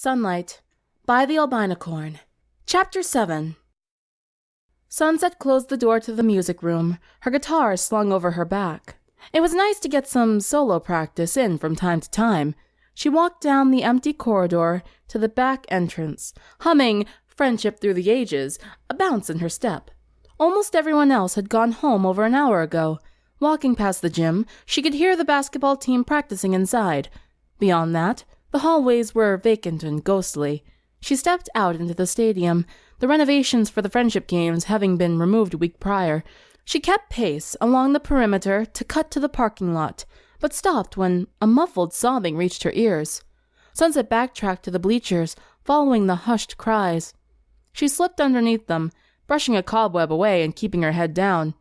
Sunlight by the Albinocorn. Chapter 7. Sunset closed the door to the music room, her guitar slung over her back. It was nice to get some solo practice in from time to time. She walked down the empty corridor to the back entrance, humming Friendship Through the Ages, a bounce in her step. Almost everyone else had gone home over an hour ago. Walking past the gym, she could hear the basketball team practicing inside. Beyond that, the hallways were vacant and ghostly. She stepped out into the stadium, the renovations for the friendship games having been removed a week prior. She kept pace along the perimeter to cut to the parking lot, but stopped when a muffled sobbing reached her ears. Sunset backtracked to the bleachers, following the hushed cries. She slipped underneath them, brushing a cobweb away and keeping her head down.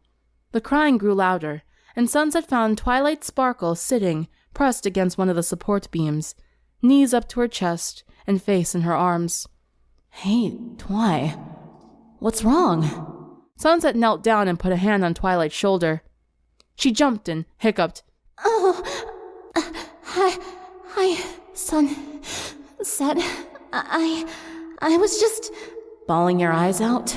The crying grew louder, and Sunset found Twilight Sparkle sitting, pressed against one of the support beams, knees up to her chest and face in her arms. "Hey, Twi, what's wrong?" Sunset knelt down and put a hand on Twilight's shoulder. She jumped and hiccuped. "Oh, hi, Sunset. I was just..." "Bawling your eyes out?"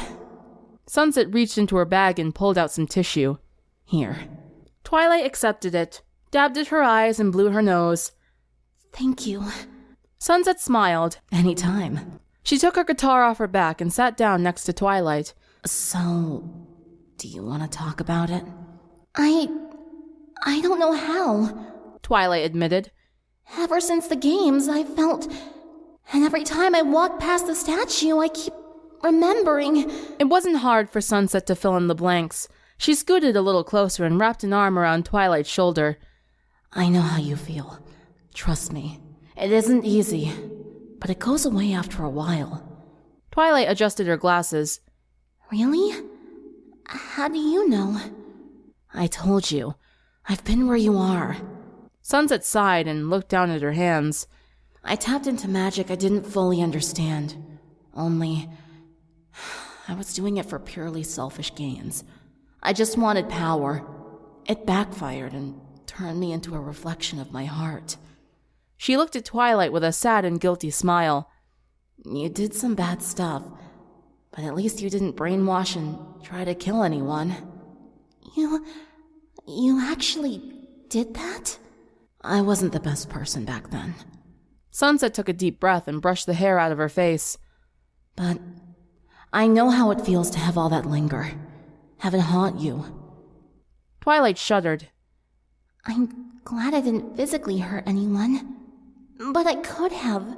Sunset reached into her bag and pulled out some tissue. "Here." Twilight accepted it, dabbed at her eyes and blew her nose. "Thank you." Sunset smiled. "Anytime." She took her guitar off her back and sat down next to Twilight. "So, do you want to talk about it?" I don't know how," Twilight admitted. "Ever since the games, I felt... And every time I walk past the statue, I keep remembering..." It wasn't hard for Sunset to fill in the blanks. She scooted a little closer and wrapped an arm around Twilight's shoulder. "I know how you feel. Trust me. It isn't easy, but it goes away after a while." Twilight adjusted her glasses. "Really? How do you know?" "I told you. I've been where you are." Sunset sighed and looked down at her hands. "I tapped into magic I didn't fully understand. Only, I was doing it for purely selfish gains. I just wanted power. It backfired and turned me into a reflection of my heart." She looked at Twilight with a sad and guilty smile. "You did some bad stuff, but at least you didn't brainwash and try to kill anyone." You actually did that?" "I wasn't the best person back then." Sunset took a deep breath and brushed the hair out of her face. "But I know how it feels to have all that linger, have it haunt you." Twilight shuddered. "I'm glad I didn't physically hurt anyone. But I could have.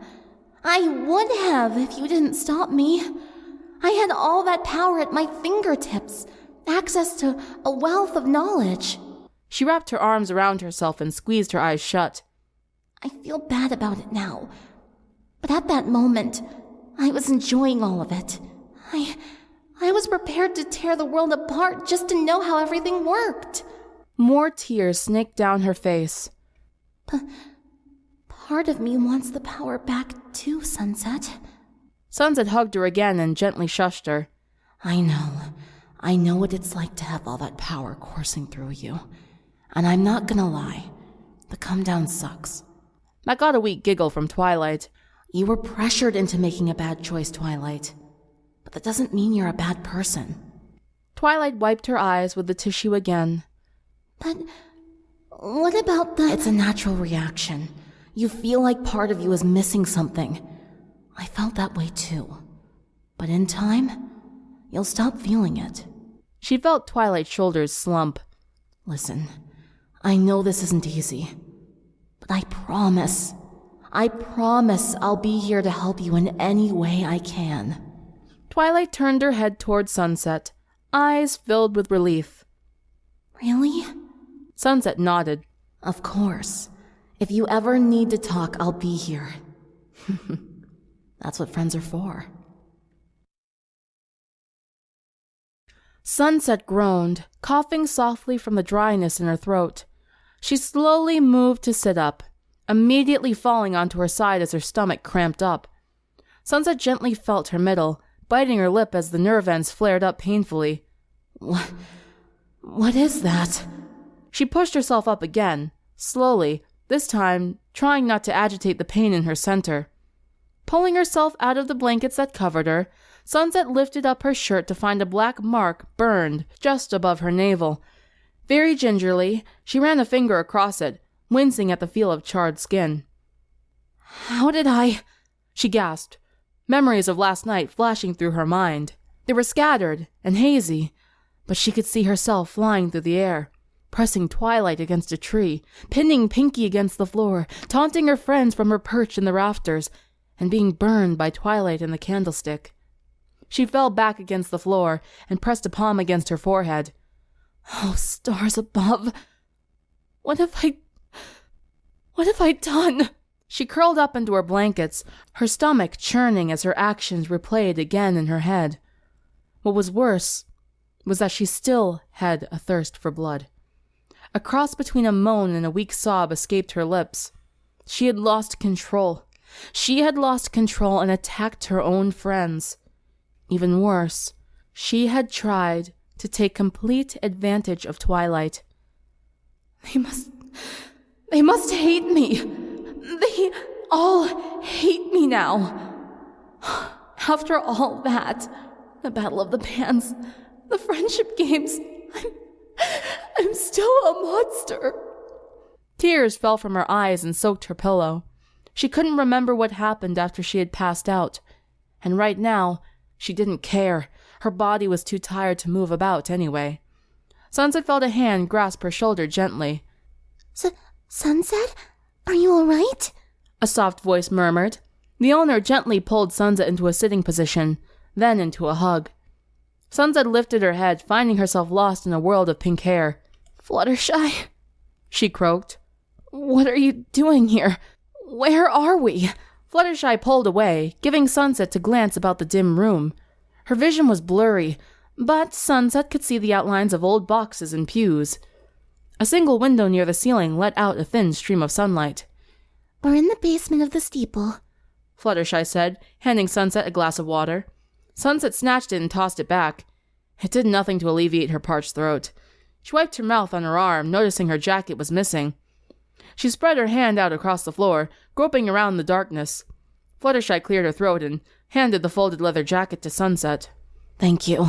I would have if you didn't stop me. I had all that power at my fingertips, access to a wealth of knowledge." She wrapped her arms around herself and squeezed her eyes shut. "I feel bad about it now. But at that moment, I was enjoying all of it. I was prepared to tear the world apart just to know how everything worked." More tears snaked down her face. Part of me wants the power back too, Sunset." Sunset hugged her again and gently shushed her. I know what it's like to have all that power coursing through you. And I'm not gonna lie, the come down sucks." That got a weak giggle from Twilight. "You were pressured into making a bad choice, Twilight. But that doesn't mean you're a bad person." Twilight wiped her eyes with the tissue again. "But what about the..." "It's a natural reaction. You feel like part of you is missing something. I felt that way too. But in time, you'll stop feeling it." She felt Twilight's shoulders slump. "Listen, I know this isn't easy, but I promise I'll be here to help you in any way I can." Twilight turned her head toward Sunset, eyes filled with relief. "Really?" Sunset nodded. "Of course. If you ever need to talk, I'll be here." That's what friends are for. Sunset groaned, coughing softly from the dryness in her throat. She slowly moved to sit up, immediately falling onto her side as her stomach cramped up. Sunset gently felt her middle, biting her lip as the nerve ends flared up painfully. What is that?" She pushed herself up again, slowly, this time trying not to agitate the pain in her center. Pulling herself out of the blankets that covered her, Sunset lifted up her shirt to find a black mark burned just above her navel. Very gingerly, she ran a finger across it, wincing at the feel of charred skin. "How did I—" she gasped, memories of last night flashing through her mind. They were scattered and hazy, but she could see herself flying through the air, pressing Twilight against a tree, pinning Pinky against the floor, taunting her friends from her perch in the rafters, and being burned by Twilight and the candlestick. She fell back against the floor and pressed a palm against her forehead. Oh, stars above! What have I done? She curled up into her blankets, her stomach churning as her actions replayed again in her head. What was worse was that she still had a thirst for blood. A cross between a moan and a weak sob escaped her lips. She had lost control. She had lost control and attacked her own friends. Even worse, she had tried to take complete advantage of Twilight. They must hate me. They all hate me now. After all that, the Battle of the Bands, the friendship games, I'm still a monster. Tears fell from her eyes and soaked her pillow. She couldn't remember what happened after she had passed out, and right now, she didn't care. Her body was too tired to move about anyway. Sunset felt a hand grasp her shoulder gently. Sunset? Are you all right? A soft voice murmured. The owner gently pulled Sunset into a sitting position, then into a hug. Sunset lifted her head, finding herself lost in a world of pink hair. "Fluttershy," she croaked. "What are you doing here? Where are we?" Fluttershy pulled away, giving Sunset to glance about the dim room. Her vision was blurry, but Sunset could see the outlines of old boxes and pews. A single window near the ceiling let out a thin stream of sunlight. "We're in the basement of the steeple," Fluttershy said, handing Sunset a glass of water. Sunset snatched it and tossed it back. It did nothing to alleviate her parched throat. She wiped her mouth on her arm, noticing her jacket was missing. She spread her hand out across the floor, groping around in the darkness. Fluttershy cleared her throat and handed the folded leather jacket to Sunset. "Thank you."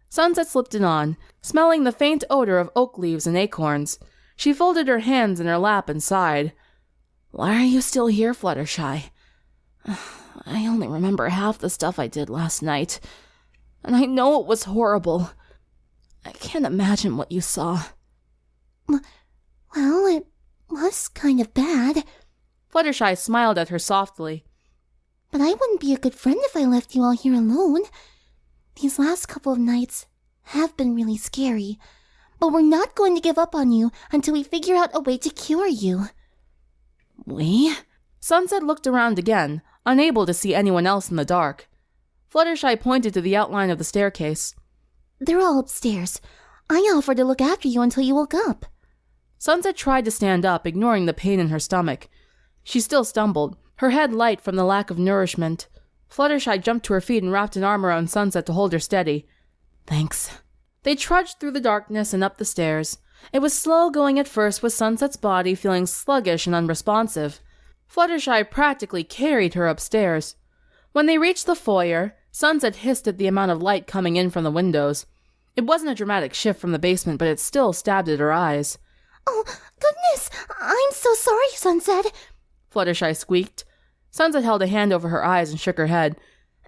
Sunset slipped it on, smelling the faint odor of oak leaves and acorns. She folded her hands in her lap and sighed. "Why are you still here, Fluttershy? I only remember half the stuff I did last night, and I know it was horrible. I can't imagine what you saw." "Well, it was kind of bad." Fluttershy smiled at her softly. "But I wouldn't be a good friend if I left you all here alone. These last couple of nights have been really scary, but we're not going to give up on you until we figure out a way to cure you." "We?" Sunset looked around again, unable to see anyone else in the dark. Fluttershy pointed to the outline of the staircase. "They're all upstairs. I offered to look after you until you woke up." Sunset tried to stand up, ignoring the pain in her stomach. She still stumbled, her head light from the lack of nourishment. Fluttershy jumped to her feet and wrapped an arm around Sunset to hold her steady. "Thanks." They trudged through the darkness and up the stairs. It was slow going at first, with Sunset's body feeling sluggish and unresponsive. Fluttershy practically carried her upstairs. When they reached the foyer, Sunset hissed at the amount of light coming in from the windows. It wasn't a dramatic shift from the basement, but it still stabbed at her eyes. "Oh, goodness! I'm so sorry, Sunset!" Fluttershy squeaked. Sunset held a hand over her eyes and shook her head.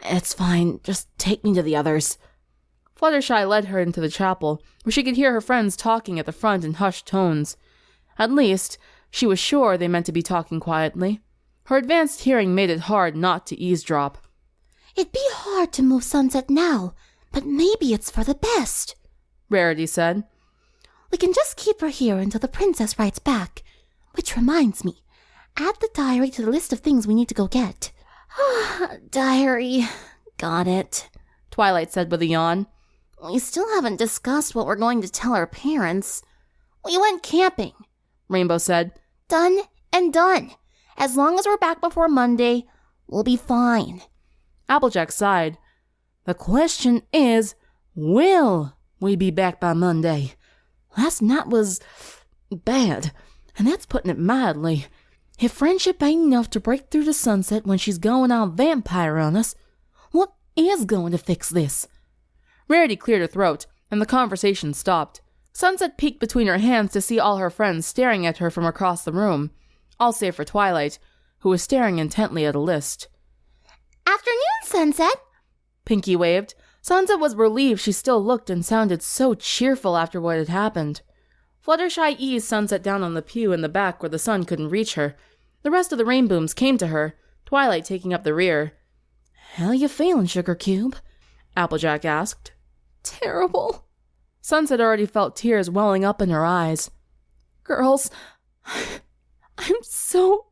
"It's fine. Just take me to the others." Fluttershy led her into the chapel, where she could hear her friends talking at the front in hushed tones. At least, she was sure they meant to be talking quietly. Her advanced hearing made it hard not to eavesdrop. "It'd be hard to move Sunset now, but maybe it's for the best," Rarity said. "We can just keep her here until the princess writes back. Which reminds me, add the diary to the list of things we need to go get." "Diary. Got it," Twilight said with a yawn. "We still haven't discussed what we're going to tell our parents." "We went camping," Rainbow said. "Done and done. As long as we're back before Monday, we'll be fine." Applejack sighed. "The question is, will we be back by Monday? Last night was bad, and that's putting it mildly. If friendship ain't enough to break through the sunset when she's going all vampire on us, what is going to fix this? Rarity cleared her throat, and the conversation stopped. Sunset peeked between her hands to see all her friends staring at her from across the room, all save for Twilight, who was staring intently at a list. Afternoon, Sunset. Pinky waved. Sunset was relieved she still looked and sounded so cheerful after what had happened. Fluttershy eased Sunset down on the pew in the back where the sun couldn't reach her. The rest of the Rainbooms came to her, Twilight taking up the rear. "How you feeling, Sugar Cube?" Applejack asked. "Terrible." Sunset already felt tears welling up in her eyes. "Girls, I'm so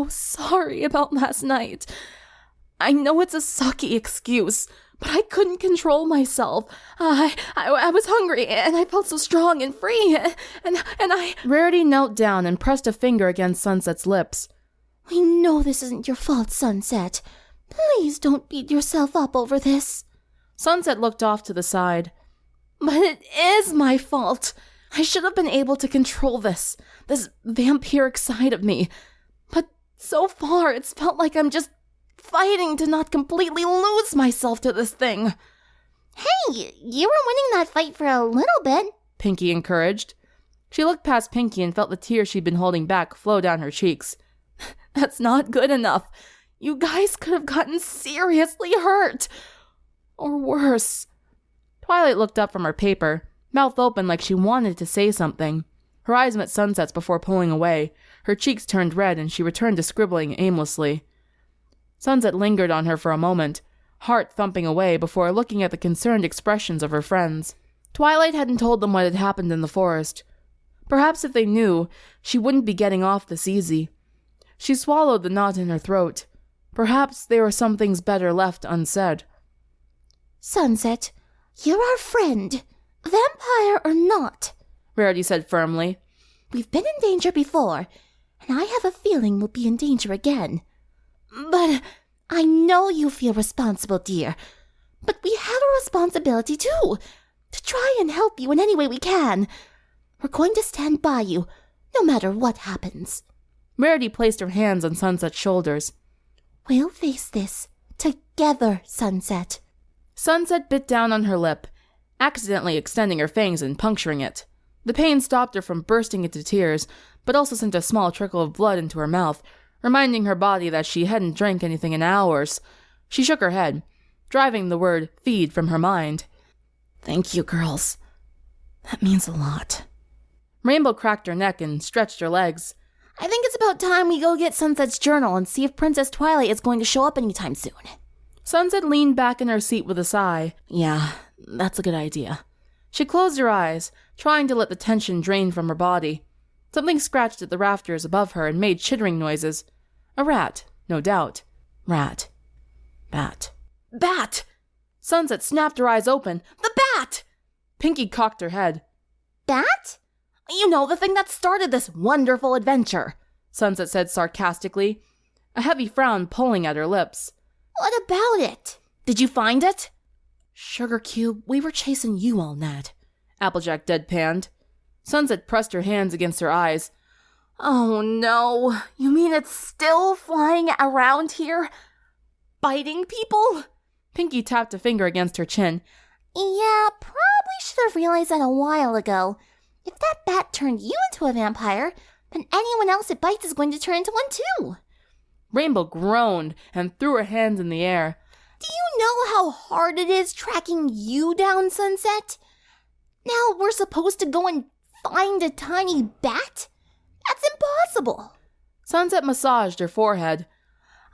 sorry about last night. I know it's a sucky excuse, but I couldn't control myself. I was hungry, and I felt so strong and free, and I..." Rarity knelt down and pressed a finger against Sunset's lips. "We know this isn't your fault, Sunset. Please don't beat yourself up over this." Sunset looked off to the side. "But it is my fault. I should have been able to control this vampiric side of me. But so far, it's felt like I'm just fighting to not completely lose myself to this thing." "Hey, you were winning that fight for a little bit," Pinky encouraged. She looked past Pinky and felt the tears she'd been holding back flow down her cheeks. "That's not good enough. You guys could have gotten seriously hurt. Or worse." Twilight looked up from her paper, mouth open like she wanted to say something. Her eyes met Sunset's before pulling away. Her cheeks turned red and she returned to scribbling aimlessly. Sunset lingered on her for a moment, heart thumping away before looking at the concerned expressions of her friends. Twilight hadn't told them what had happened in the forest. Perhaps if they knew, she wouldn't be getting off this easy. She swallowed the knot in her throat. Perhaps there were some things better left unsaid. "Sunset, you're our friend, vampire or not," Rarity said firmly. "We've been in danger before, and I have a feeling we'll be in danger again. But I know you feel responsible, dear. But we have a responsibility, too, to try and help you in any way we can. We're going to stand by you, no matter what happens." Rarity placed her hands on Sunset's shoulders. "We'll face this together, Sunset." Sunset bit down on her lip, accidentally extending her fangs and puncturing it. The pain stopped her from bursting into tears, but also sent a small trickle of blood into her mouth, reminding her body that she hadn't drank anything in hours. She shook her head, driving the word feed from her mind. "Thank you, girls. That means a lot." Rainbow cracked her neck and stretched her legs. "I think it's about time we go get Sunset's journal and see if Princess Twilight is going to show up anytime soon." Sunset leaned back in her seat with a sigh. "Yeah, that's a good idea." She closed her eyes, trying to let the tension drain from her body. Something scratched at the rafters above her and made chittering noises. A rat, no doubt. Rat. Bat. Bat! Sunset snapped her eyes open. The bat! Pinky cocked her head. "Bat? You know, the thing that started this wonderful adventure," Sunset said sarcastically, a heavy frown pulling at her lips. "What about it? Did you find it?" "Sugar Cube, we were chasing you all night," Applejack deadpanned. Sunset pressed her hands against her eyes. "Oh no, you mean it's still flying around here? Biting people?" Pinky tapped a finger against her chin. "Yeah, probably should have realized that a while ago. If that bat turned you into a vampire, then anyone else it bites is going to turn into one too." Rainbow groaned and threw her hands in the air. "Do you know how hard it is tracking you down, Sunset? Now we're supposed to go and find a tiny bat? That's impossible." Sunset massaged her forehead.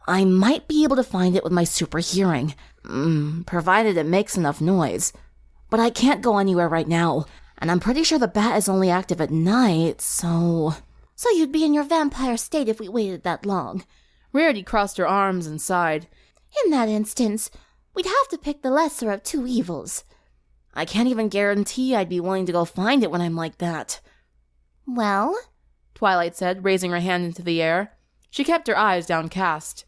"I might be able to find it with my super hearing, provided it makes enough noise. But I can't go anywhere right now, and I'm pretty sure the bat is only active at night, so..." "So you'd be in your vampire state if we waited that long." Rarity crossed her arms and sighed. "In that instance, we'd have to pick the lesser of two evils." "I can't even guarantee I'd be willing to go find it when I'm like that." "Well?" Twilight said, raising her hand into the air. She kept her eyes downcast.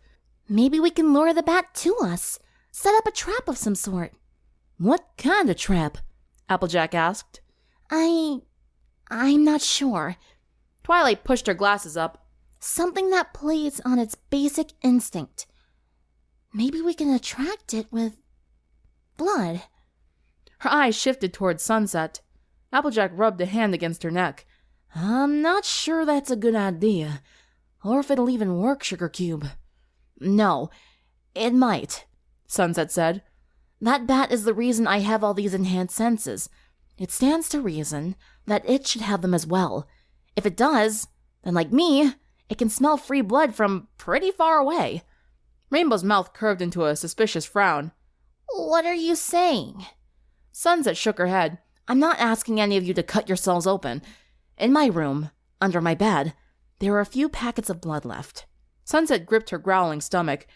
"Maybe we can lure the bat to us. Set up a trap of some sort." "What kind of trap?" Applejack asked. I'm not sure." Twilight pushed her glasses up. Something that plays on its basic instinct. Maybe we can attract it with blood. Her eyes shifted towards Sunset. Applejack rubbed a hand against her neck. I'm not sure that's a good idea. Or if it'll even work, Sugar Cube. No, it might, Sunset said. That bat is the reason I have all these enhanced senses. It stands to reason that it should have them as well. If it does, then like me, it can smell free blood from pretty far away. Rainbow's mouth curved into a suspicious frown. What are you saying? Sunset shook her head. I'm not asking any of you to cut yourselves open. In my room, under my bed, there are a few packets of blood left. Sunset gripped her growling stomach.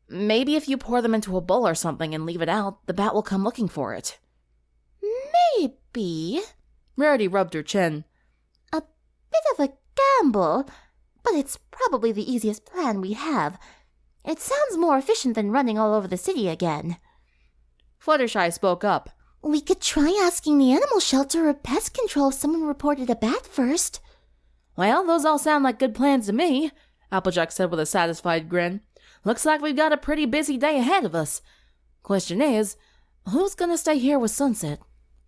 Maybe if you pour them into a bowl or something and leave it out, the bat will come looking for it. Maybe. Rarity rubbed her chin. A bit of a gamble, but it's probably the easiest plan we have. It sounds more efficient than running all over the city again. Fluttershy spoke up. We could try asking the animal shelter or pest control if someone reported a bat first. Well, those all sound like good plans to me, Applejack said with a satisfied grin. Looks like we've got a pretty busy day ahead of us. Question is, who's gonna stay here with Sunset?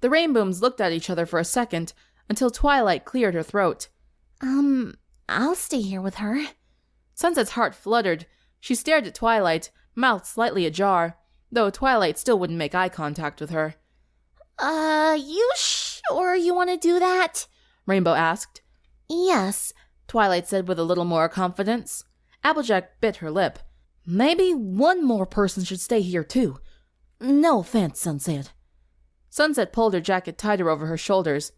The Rainbooms looked at each other for a second, until Twilight cleared her throat. I'll stay here with her. Sunset's heart fluttered. She stared at Twilight, mouth slightly ajar, though Twilight still wouldn't make eye contact with her. You sure you want to do that? Rainbow asked. Yes, Twilight said with a little more confidence. Applejack bit her lip. Maybe one more person should stay here too. No offense, Sunset. Sunset pulled her jacket tighter over her shoulders.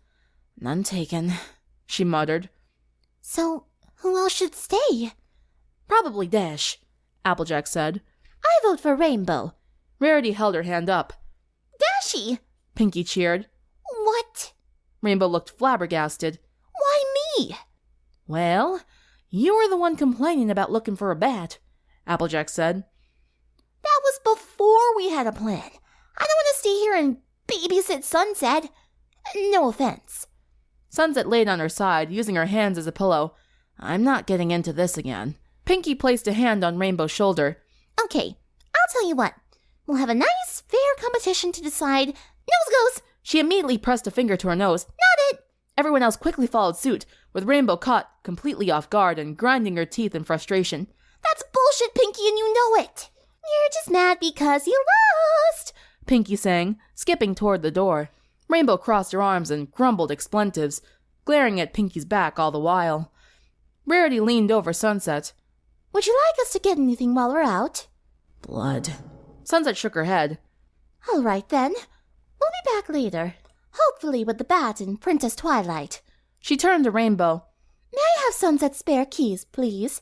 None taken, she muttered. So, who else should stay? Probably Dash, Applejack said. I vote for Rainbow. Rarity held her hand up. Dashy! Pinky cheered. What? Rainbow looked flabbergasted. Why me? Well, you were the one complaining about looking for a bat, Applejack said. That was before we had a plan. I don't want to stay here and babysit Sunset. No offense. Sunset laid on her side, using her hands as a pillow. I'm not getting into this again. Pinky placed a hand on Rainbow's shoulder. Okay, I'll tell you what. We'll have a nice, fair competition to decide. Nose goes! She immediately pressed a finger to her nose. Not it! Everyone else quickly followed suit, with Rainbow caught completely off guard and grinding her teeth in frustration. That's bullshit, Pinky, and you know it. You're just mad because you lost, Pinky sang, skipping toward the door. Rainbow crossed her arms and grumbled expletives, glaring at Pinky's back all the while. Rarity leaned over Sunset. Would you like us to get anything while we're out? Blood. Sunset shook her head. All right, then. We'll be back later. Hopefully with the bat and Princess Twilight. She turned to Rainbow. May I have Sunset's spare keys, please?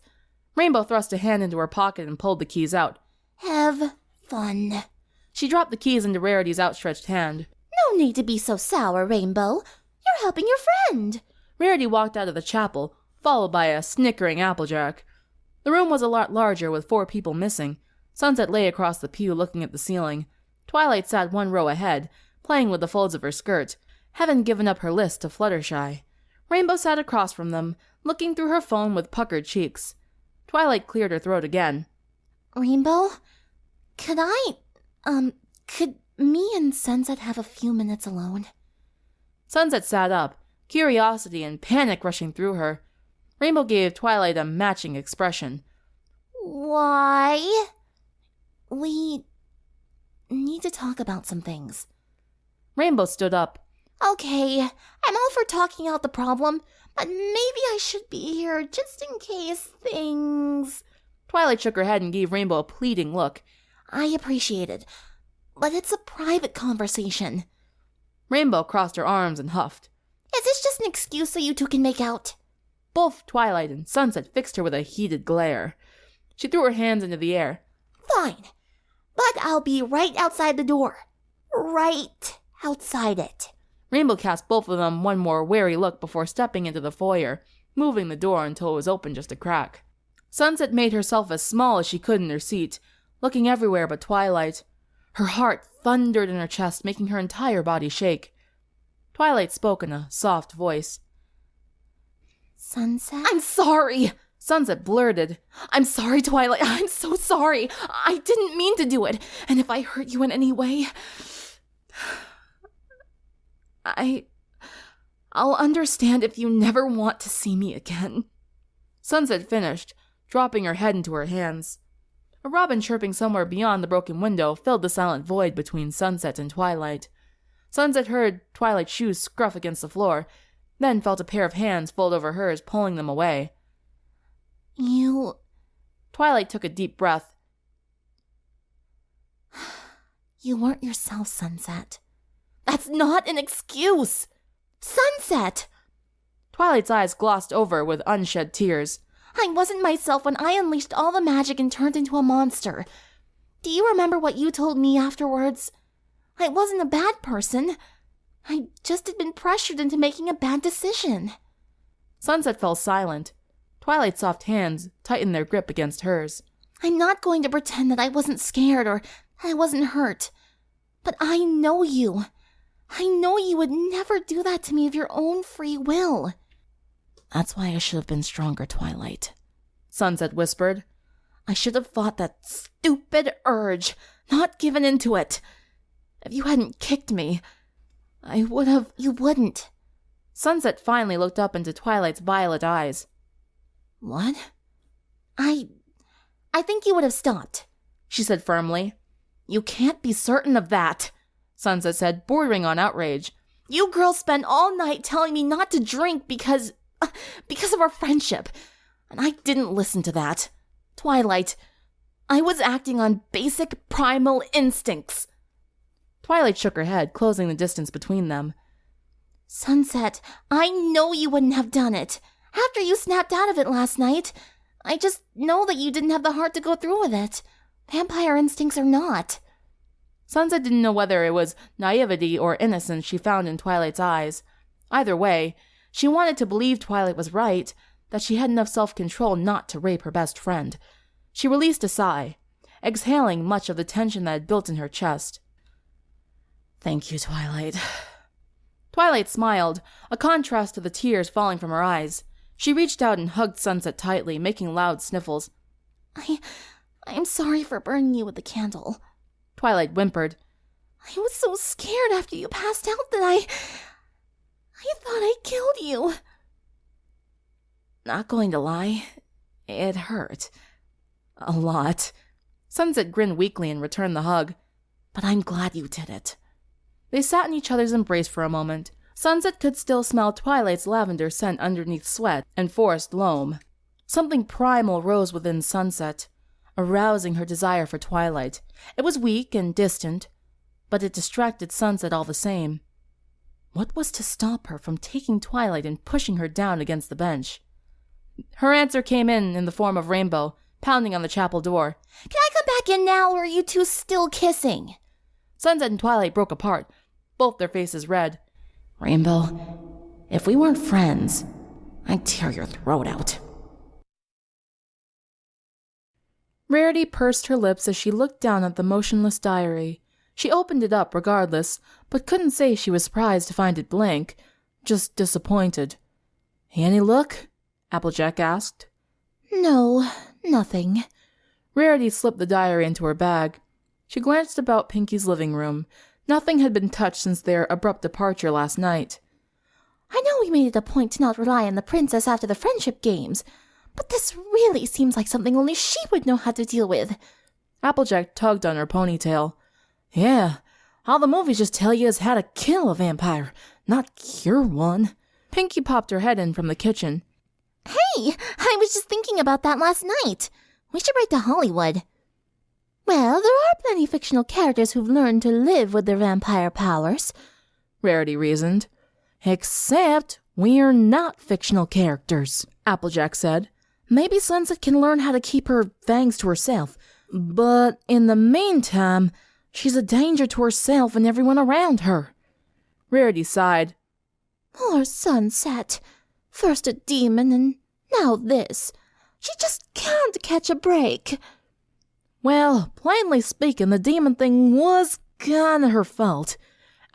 Rainbow thrust a hand into her pocket and pulled the keys out. Have fun. She dropped the keys into Rarity's outstretched hand. No need to be so sour, Rainbow. You're helping your friend. Rarity walked out of the chapel, followed by a snickering Applejack. The room was a lot larger, with 4 people missing. Sunset lay across the pew looking at the ceiling. Twilight sat one row ahead, playing with the folds of her skirt, having given up her list to Fluttershy. Rainbow sat across from them, looking through her phone with puckered cheeks. Twilight cleared her throat again. Rainbow? Could me and Sunset have a few minutes alone? Sunset sat up, curiosity and panic rushing through her. Rainbow gave Twilight a matching expression. Why? We need to talk about some things. Rainbow stood up. Okay, I'm all for talking out the problem, but maybe I should be here just in case things... Twilight shook her head and gave Rainbow a pleading look. I appreciate it, but it's a private conversation. Rainbow crossed her arms and huffed. Is this just an excuse so you two can make out? Both Twilight and Sunset fixed her with a heated glare. She threw her hands into the air. Fine, but I'll be right outside the door. Right outside it. Rainbow cast both of them one more wary look before stepping into the foyer, moving the door until it was open just a crack. Sunset made herself as small as she could in her seat, looking everywhere but Twilight. Her heart thundered in her chest, making her entire body shake. Twilight spoke in a soft voice. Sunset? I'm sorry, Sunset blurted. I'm sorry, Twilight. I'm so sorry. I didn't mean to do it. And if I hurt you in any way, I'll understand if you never want to see me again. Sunset finished, dropping her head into her hands. A robin chirping somewhere beyond the broken window filled the silent void between Sunset and Twilight. Sunset heard Twilight's shoes scruff against the floor, then felt a pair of hands fold over hers, pulling them away. Twilight took a deep breath. You weren't yourself, Sunset. That's not an excuse! Sunset! Twilight's eyes glossed over with unshed tears. I wasn't myself when I unleashed all the magic and turned into a monster. Do you remember what you told me afterwards? I wasn't a bad person. I just had been pressured into making a bad decision. Sunset fell silent. Twilight's soft hands tightened their grip against hers. I'm not going to pretend that I wasn't scared or that I wasn't hurt. But I know you. I know you would never do that to me of your own free will. That's why I should have been stronger, Twilight, Sunset whispered. I should have fought that stupid urge, not given into it. If you hadn't kicked me, I would have... You wouldn't. Sunset finally looked up into Twilight's violet eyes. What? I think you would have stopped, she said firmly. You can't be certain of that, Sunset said, bordering on outrage. You girls spend all night telling me not to drink because of our friendship, and I didn't listen to that. Twilight, I was acting on basic primal instincts. Twilight shook her head, closing the distance between them. Sunset, I know you wouldn't have done it. After you snapped out of it last night, I just know that you didn't have the heart to go through with it. Vampire instincts or not. Sunset didn't know whether it was naivety or innocence she found in Twilight's eyes. Either way, she wanted to believe Twilight was right, that she had enough self-control not to rape her best friend. She released a sigh, exhaling much of the tension that had built in her chest. Thank you, Twilight. Twilight smiled, a contrast to the tears falling from her eyes. She reached out and hugged Sunset tightly, making loud sniffles. I'm sorry for burning you with the candle, Twilight whimpered. I was so scared after you passed out that I thought I killed you. Not going to lie, it hurt. A lot. Sunset grinned weakly and returned the hug. But I'm glad you did it. They sat in each other's embrace for a moment. Sunset could still smell Twilight's lavender scent underneath sweat and forest loam. Something primal rose within Sunset, arousing her desire for Twilight. It was weak and distant, but it distracted Sunset all the same. What was to stop her from taking Twilight and pushing her down against the bench? Her answer came in the form of Rainbow, pounding on the chapel door. Can I come back in now, or are you two still kissing? Sunset and Twilight broke apart, both their faces red. Rainbow, if we weren't friends, I'd tear your throat out. Rarity pursed her lips as she looked down at the motionless diary. She opened it up regardless, but couldn't say she was surprised to find it blank, just disappointed. Any look? Applejack asked. No, nothing. Rarity slipped the diary into her bag. She glanced about Pinky's living room. Nothing had been touched since their abrupt departure last night. I know we made it a point to not rely on the princess after the friendship games, but this really seems like something only she would know how to deal with. Applejack tugged on her ponytail. Yeah, all the movies just tell you is how to kill a vampire, not cure one. Pinky popped her head in from the kitchen. Hey, I was just thinking about that last night. We should write to Hollywood. Well, there are plenty fictional characters who've learned to live with their vampire powers, Rarity reasoned. Except we're not fictional characters, Applejack said. Maybe Sunset can learn how to keep her fangs to herself, but in the meantime, she's a danger to herself and everyone around her. Rarity sighed. Poor Sunset. First a demon and now this. She just can't catch a break. Well, plainly speaking, the demon thing was kinda her fault.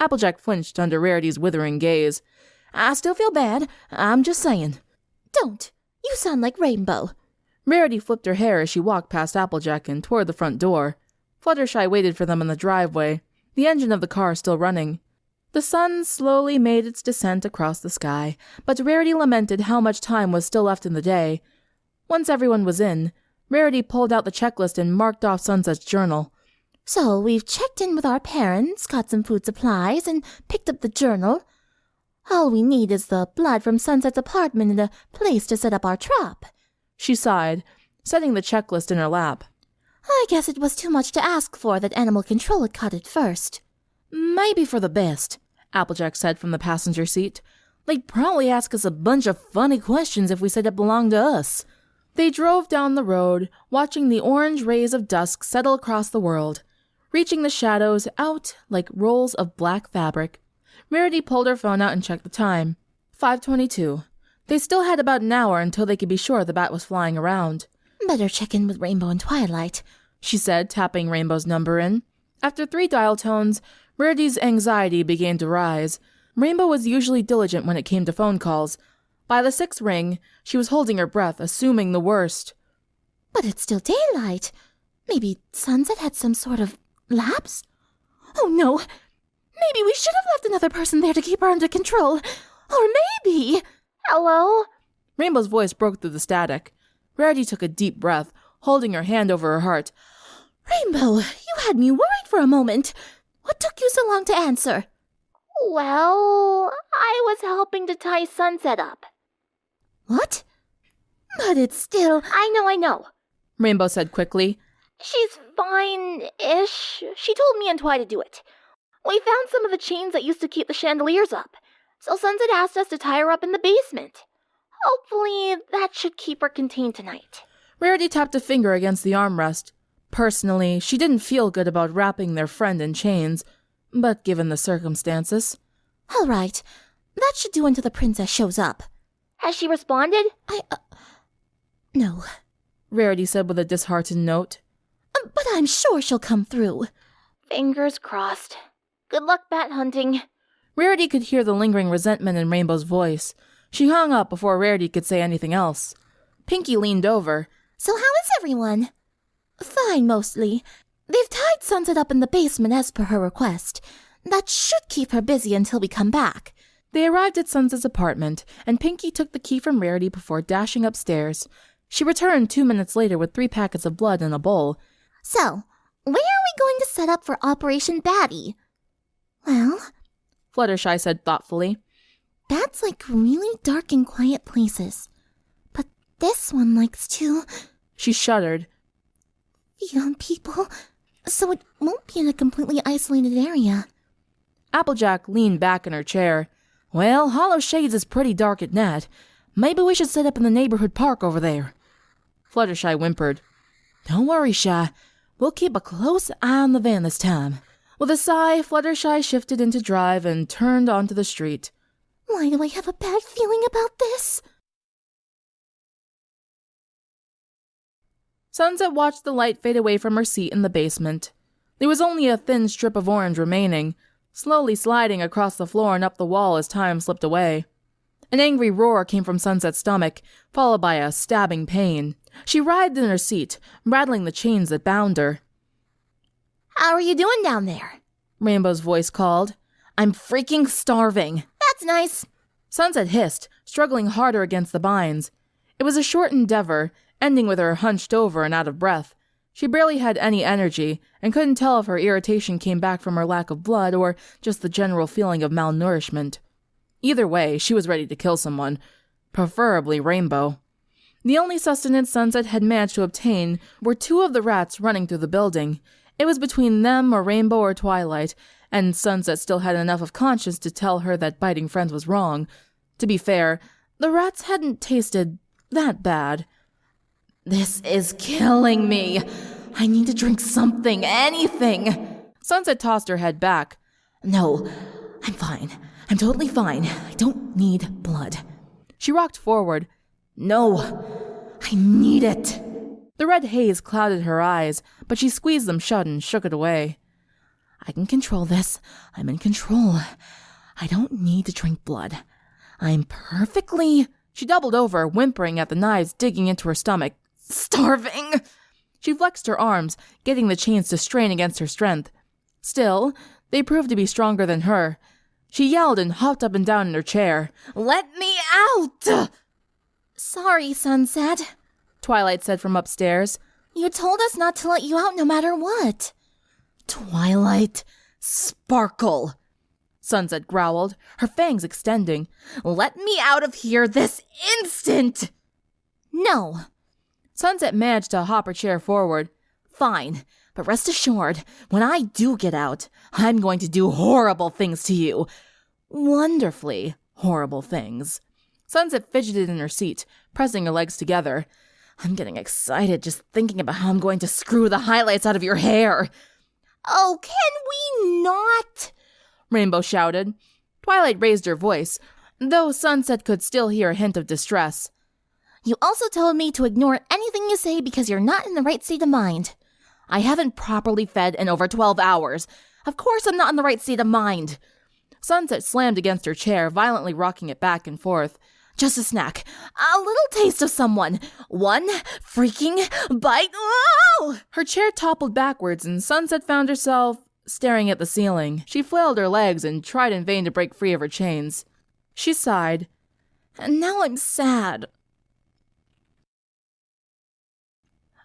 Applejack flinched under Rarity's withering gaze. I still feel bad, I'm just saying. Don't. You sound like Rainbow. Rarity flipped her hair as she walked past Applejack and toward the front door. Fluttershy waited for them in the driveway, the engine of the car still running. The sun slowly made its descent across the sky, but Rarity lamented how much time was still left in the day. Once everyone was in, Rarity pulled out the checklist and marked off Sunset's journal. So we've checked in with our parents, got some food supplies, and picked up the journal. All we need is the blood from Sunset's apartment and a place to set up our trap. She sighed, setting the checklist in her lap. I guess it was too much to ask for that animal control had caught it first. Maybe for the best, Applejack said from the passenger seat. They'd probably ask us a bunch of funny questions if we said it belonged to us. They drove down the road, watching the orange rays of dusk settle across the world, reaching the shadows out like rolls of black fabric. Rarity pulled her phone out and checked the time. 5:22. They still had about an hour until they could be sure the bat was flying around. Better check in with Rainbow and Twilight, she said, tapping Rainbow's number in. After 3 dial tones, Rarity's anxiety began to rise. Rainbow was usually diligent when it came to phone calls. By the 6th ring, she was holding her breath, assuming the worst. But it's still daylight. Maybe Sunset had some sort of lapse? Oh no! Maybe we should have left another person there to keep her under control. Or maybe... Hello? Rainbow's voice broke through the static. Rarity took a deep breath, holding her hand over her heart. Rainbow, you had me worried for a moment. What took you so long to answer? Well, I was helping to tie Sunset up. What? But it's still... I know, Rainbow said quickly. She's fine-ish. She told me and Twi to do it. We found some of the chains that used to keep the chandeliers up, so Sunset asked us to tie her up in the basement. Hopefully, that should keep her contained tonight. Rarity tapped a finger against the armrest. Personally, she didn't feel good about wrapping their friend in chains, but given the circumstances... All right, that should do until the princess shows up. Has she responded? No, Rarity said with a disheartened note. But I'm sure she'll come through. Fingers crossed. Good luck bat hunting. Rarity could hear the lingering resentment in Rainbow's voice. She hung up before Rarity could say anything else. Pinky leaned over. So how is everyone? Fine, mostly. They've tied Sunset up in the basement as per her request. That should keep her busy until we come back. They arrived at Sunset's apartment, and Pinky took the key from Rarity before dashing upstairs. She returned 2 minutes later with 3 packets of blood in a bowl. So, where are we going to set up for Operation Batty? Well, Fluttershy said thoughtfully. bats like really dark and quiet places. But this one likes to... She shuddered. feed on people, so it won't be in a completely isolated area. Applejack leaned back in her chair. Well, Hollow Shades is pretty dark at night. Maybe we should set up in the neighborhood park over there. Fluttershy whimpered. Don't worry, Shy. We'll keep a close eye on the van this time. With a sigh, Fluttershy shifted into drive and turned onto the street. Why do I have a bad feeling about this? Sunset watched the light fade away from her seat in the basement. There was only a thin strip of orange remaining, slowly sliding across the floor and up the wall as time slipped away. An angry roar came from Sunset's stomach, followed by a stabbing pain. She writhed in her seat, rattling the chains that bound her. How are you doing down there? Rainbow's voice called. I'm freaking starving. That's nice. Sunset hissed, struggling harder against the binds. It was a short endeavor, ending with her hunched over and out of breath. She barely had any energy, and couldn't tell if her irritation came back from her lack of blood or just the general feeling of malnourishment. Either way, she was ready to kill someone, preferably Rainbow. The only sustenance Sunset had managed to obtain were 2 of the rats running through the building. It was between them or Rainbow or Twilight, and Sunset still had enough of conscience to tell her that biting friends was wrong. To be fair, the rats hadn't tasted that bad. This is killing me. I need to drink something, anything. Sunset tossed her head back. No, I'm fine. I'm totally fine. I don't need blood. She rocked forward. No, I need it. The red haze clouded her eyes, but she squeezed them shut and shook it away. I can control this. I'm in control. I don't need to drink blood. I'm perfectly... She doubled over, whimpering at the knives digging into her stomach. Starving! She flexed her arms, getting the chains to strain against her strength. Still, they proved to be stronger than her. She yelled and hopped up and down in her chair. Let me out! Sorry, Sunset, Twilight said from upstairs. You told us not to let you out no matter what. Twilight, sparkle, Sunset growled, her fangs extending. Let me out of here this instant! No. Sunset managed to hop her chair forward. Fine, but rest assured, when I do get out, I'm going to do horrible things to you. Wonderfully horrible things. Sunset fidgeted in her seat, pressing her legs together. I'm getting excited just thinking about how I'm going to screw the highlights out of your hair. Oh, can we not? Rainbow shouted. Twilight raised her voice, though Sunset could still hear a hint of distress. You also told me to ignore anything you say because you're not in the right state of mind. I haven't properly fed in over 12 hours. Of course I'm not in the right state of mind. Sunset slammed against her chair, violently rocking it back and forth. Just a snack. A little taste of someone. One freaking bite. Whoa! Her chair toppled backwards and Sunset found herself staring at the ceiling. She flailed her legs and tried in vain to break free of her chains. She sighed. And now I'm sad.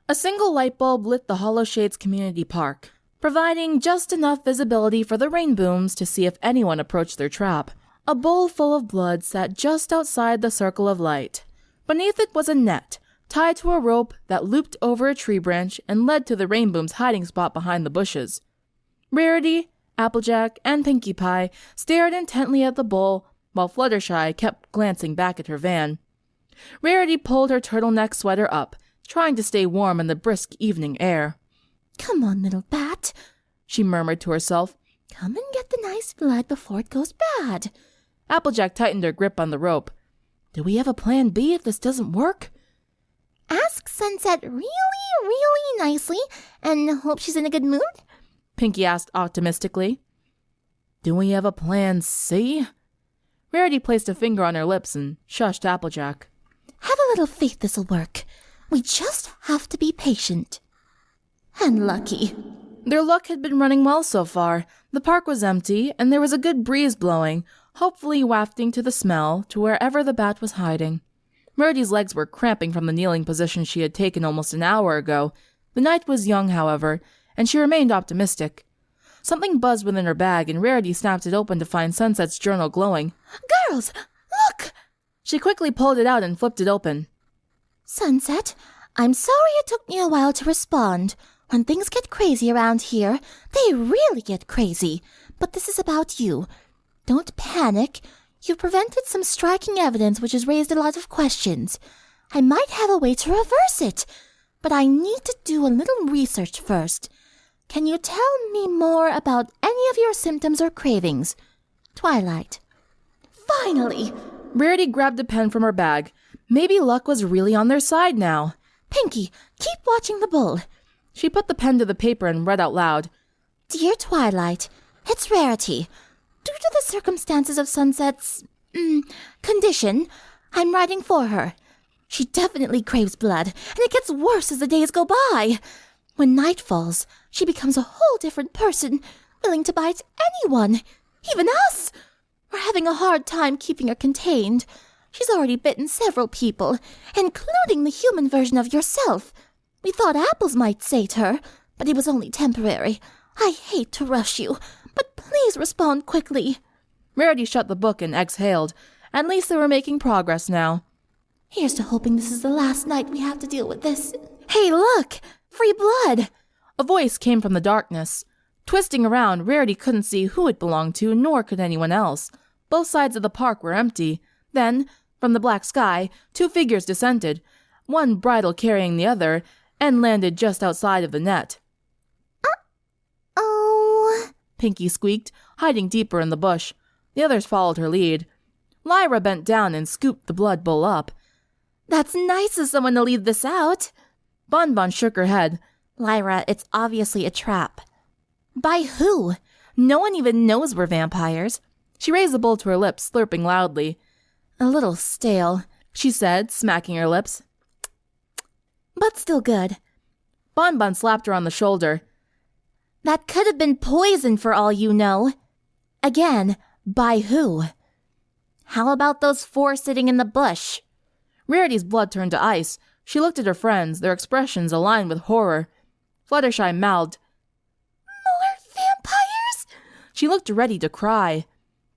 A single light bulb lit the Hollow Shades Community Park, providing just enough visibility for the rainbooms to see if anyone approached their trap. A bowl full of blood sat just outside the circle of light. Beneath it was a net, tied to a rope that looped over a tree branch and led to the rainboom's hiding spot behind the bushes. Rarity, Applejack, and Pinkie Pie stared intently at the bowl, while Fluttershy kept glancing back at her van. Rarity pulled her turtleneck sweater up, trying to stay warm in the brisk evening air. Come on, little bat, she murmured to herself. Come and get the nice blood before it goes bad. Applejack tightened her grip on the rope. Do we have a plan B if this doesn't work? Ask Sunset really nicely and hope she's in a good mood, Pinkie asked optimistically. Do we have a plan C? Rarity placed a finger on her lips and shushed Applejack. Have a little faith this'll work. We just have to be patient. And lucky. Their luck had been running well so far. The park was empty, and there was a good breeze blowing, hopefully wafting to the smell to wherever the bat was hiding. Rarity's legs were cramping from the kneeling position she had taken almost an hour ago. The night was young, however, and she remained optimistic. Something buzzed within her bag, and Rarity snapped it open to find Sunset's journal glowing. Girls, look! She quickly pulled it out and flipped it open. Sunset, I'm sorry it took me a while to respond. When things get crazy around here, they really get crazy. But this is about you. Don't panic. You've prevented some striking evidence which has raised a lot of questions. I might have a way to reverse it, but I need to do a little research first. Can you tell me more about any of your symptoms or cravings? Twilight. Finally! Rarity grabbed a pen from her bag. Maybe luck was really on their side now. Pinkie, keep watching the bull. She put the pen to the paper and read out loud. Dear Twilight, it's Rarity. Due to the circumstances of Sunset's, condition, I'm writing for her. She definitely craves blood, and it gets worse as the days go by. When night falls, she becomes a whole different person, willing to bite anyone, even us. We're having a hard time keeping her contained. She's already bitten several people, including the human version of yourself. We thought apples might sate her, but it was only temporary. I hate to rush you, but please respond quickly. Rarity shut the book and exhaled. At least they were making progress now. Here's to hoping this is the last night we have to deal with this. Hey, look! Free blood! A voice came from the darkness. Twisting around, Rarity couldn't see who it belonged to, nor could anyone else. Both sides of the park were empty. Then, from the black sky, two figures descended, one bridle carrying the other, and landed just outside of the net. Oh, Pinkie squeaked, hiding deeper in the bush. The others followed her lead. Lyra bent down and scooped the blood bowl up. That's nice of someone to leave this out. Bon Bon shook her head. Lyra, it's obviously a trap. By who? No one even knows we're vampires. She raised the bowl to her lips, slurping loudly. A little stale. she said, smacking her lips. But still good. Bonbon slapped her on the shoulder. That could have been poison for all you know. Again, by who? How about those 4 sitting in the bush? Rarity's blood turned to ice. She looked at her friends, their expressions aligned with horror. Fluttershy mouthed, More vampires? She looked ready to cry.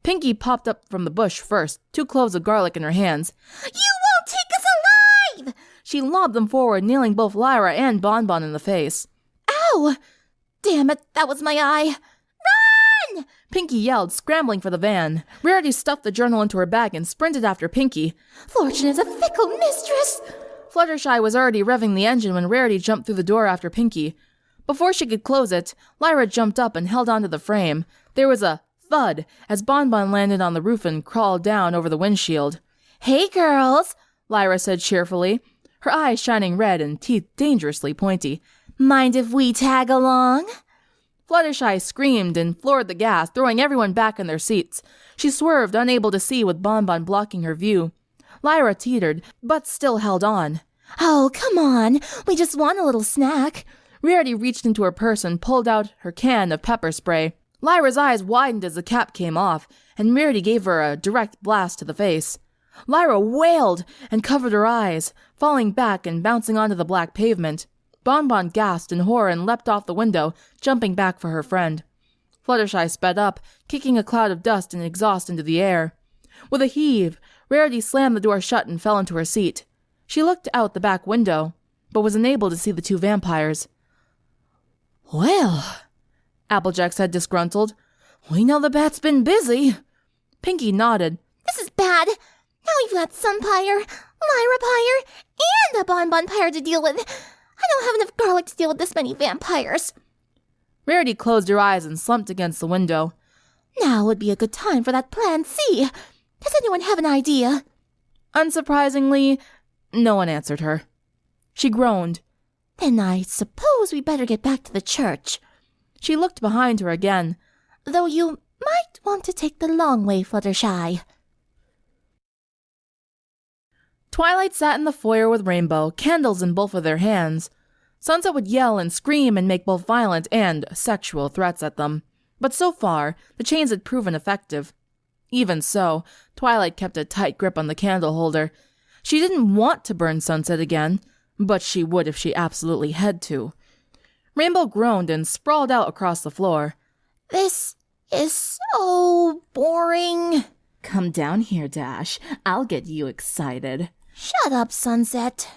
Pinkie popped up from the bush first, 2 cloves of garlic in her hands. You won't take us alive! She lobbed them forward, nailing both Lyra and Bonbon in the face. Ow! Damn it, that was my eye. Run! Pinkie yelled, scrambling for the van. Rarity stuffed the journal into her bag and sprinted after Pinkie. Fortune is a fickle mistress. Fluttershy was already revving the engine when Rarity jumped through the door after Pinkie. Before she could close it, Lyra jumped up and held onto the frame. There was a thud as Bonbon landed on the roof and crawled down over the windshield. Hey, girls, Lyra said cheerfully, her eyes shining red and teeth dangerously pointy. Mind if we tag along? Fluttershy screamed and floored the gas, throwing everyone back in their seats. She swerved, unable to see with Bonbon blocking her view. Lyra teetered, but still held on. Oh, come on. We just want a little snack. Rarity reached into her purse and pulled out her can of pepper spray. Lyra's eyes widened as the cap came off, and Rarity gave her a direct blast to the face. Lyra wailed and covered her eyes, falling back and bouncing onto the black pavement. Bonbon gasped in horror and leapt off the window, jumping back for her friend. Fluttershy sped up, kicking a cloud of dust and exhaust into the air. With a heave, Rarity slammed the door shut and fell into her seat. She looked out the back window, but was unable to see the 2 vampires. Well, Applejack said disgruntled, we know the bat's been busy. Pinkie nodded. This is bad. Now we've got Sunpire, Lyrapire, and a Bonbonpire to deal with. I don't have enough garlic to deal with this many vampires. Rarity closed her eyes and slumped against the window. Now would be a good time for that Plan C. Does anyone have an idea? Unsurprisingly, no one answered her. She groaned. Then I suppose we better get back to the church. She looked behind her again. Though you might want to take the long way, Fluttershy. Twilight sat in the foyer with Rainbow, candles in both of their hands. Sunset would yell and scream and make both violent and sexual threats at them. But so far, the chains had proven effective. Even so, Twilight kept a tight grip on the candle holder. She didn't want to burn Sunset again, but she would if she absolutely had to. Rainbow groaned and sprawled out across the floor. This is so boring. Come down here, Dash. I'll get you excited. Shut up, Sunset,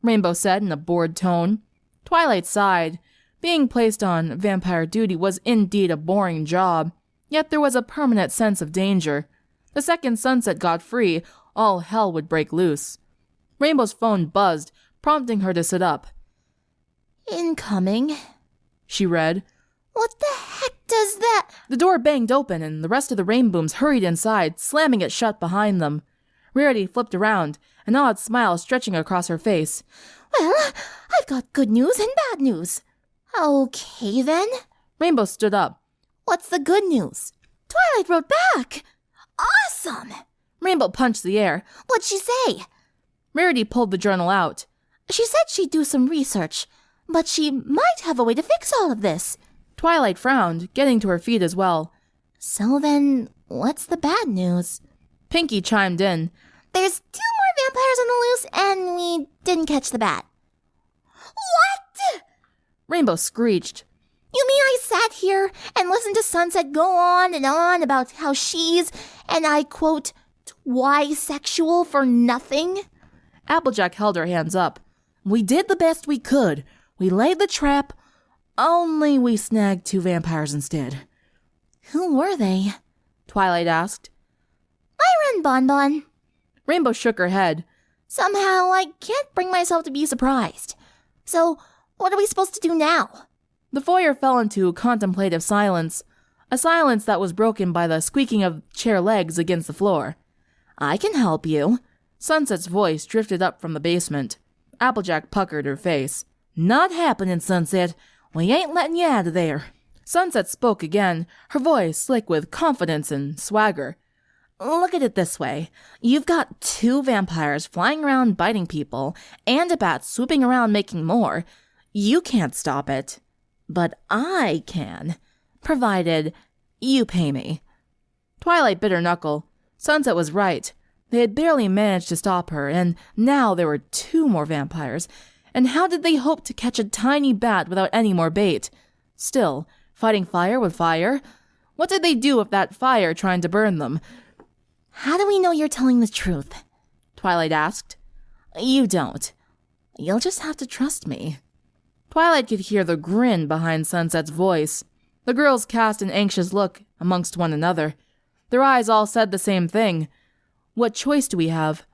Rainbow said in a bored tone. Twilight sighed. Being placed on vampire duty was indeed a boring job, yet there was a permanent sense of danger. The second Sunset got free, all hell would break loose. Rainbow's phone buzzed, prompting her to sit up. Incoming, she read. What the heck does that? The door banged open and the rest of the Rainbooms hurried inside, slamming it shut behind them. Rarity flipped around, an odd smile stretching across her face. Well, I've got good news and bad news. Okay, then. Rainbow stood up. What's the good news? Twilight wrote back. Awesome! Rainbow punched the air. What'd she say? Rarity pulled the journal out. She said she'd do some research, but she might have a way to fix all of this. Twilight frowned, getting to her feet as well. So then, what's the bad news? Pinkie chimed in. There's 2 more vampires on the loose, and we didn't catch the bat. What? Rainbow screeched. You mean I sat here and listened to Sunset go on and on about how she's, and I quote, twisexual for nothing? Applejack held her hands up. We did the best we could. We laid the trap, only we snagged 2 vampires instead. Who were they? Twilight asked. Lyra and Bonbon. Rainbow shook her head. Somehow I can't bring myself to be surprised. So, what are we supposed to do now? The foyer fell into contemplative silence, a silence that was broken by the squeaking of chair legs against the floor. I can help you. Sunset's voice drifted up from the basement. Applejack puckered her face. Not happening, Sunset. We ain't letting you out of there. Sunset spoke again, her voice slick with confidence and swagger. Look at it this way. You've got 2 vampires flying around biting people, and a bat swooping around making more. You can't stop it. But I can, provided you pay me. Twilight bit her knuckle. Sunset was right. They had barely managed to stop her, and now there were 2 more vampires. And how did they hope to catch a tiny bat without any more bait? Still, fighting fire with fire? What did they do with that fire trying to burn them? How do we know you're telling the truth? Twilight asked. You don't. You'll just have to trust me. Twilight could hear the grin behind Sunset's voice. The girls cast an anxious look amongst one another. Their eyes all said the same thing. What choice do we have?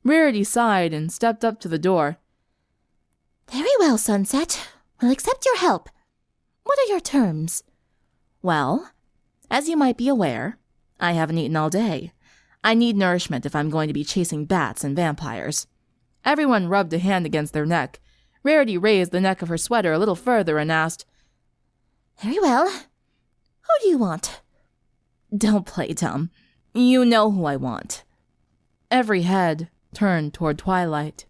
Rarity sighed and stepped up to the door. Very well, Sunset. We'll accept your help. What are your terms? Well, as you might be aware, I haven't eaten all day. I need nourishment if I'm going to be chasing bats and vampires. Everyone rubbed a hand against their neck. Rarity raised the neck of her sweater a little further and asked, Very well. Who do you want? Don't play dumb. You know who I want. Every head turned toward Twilight.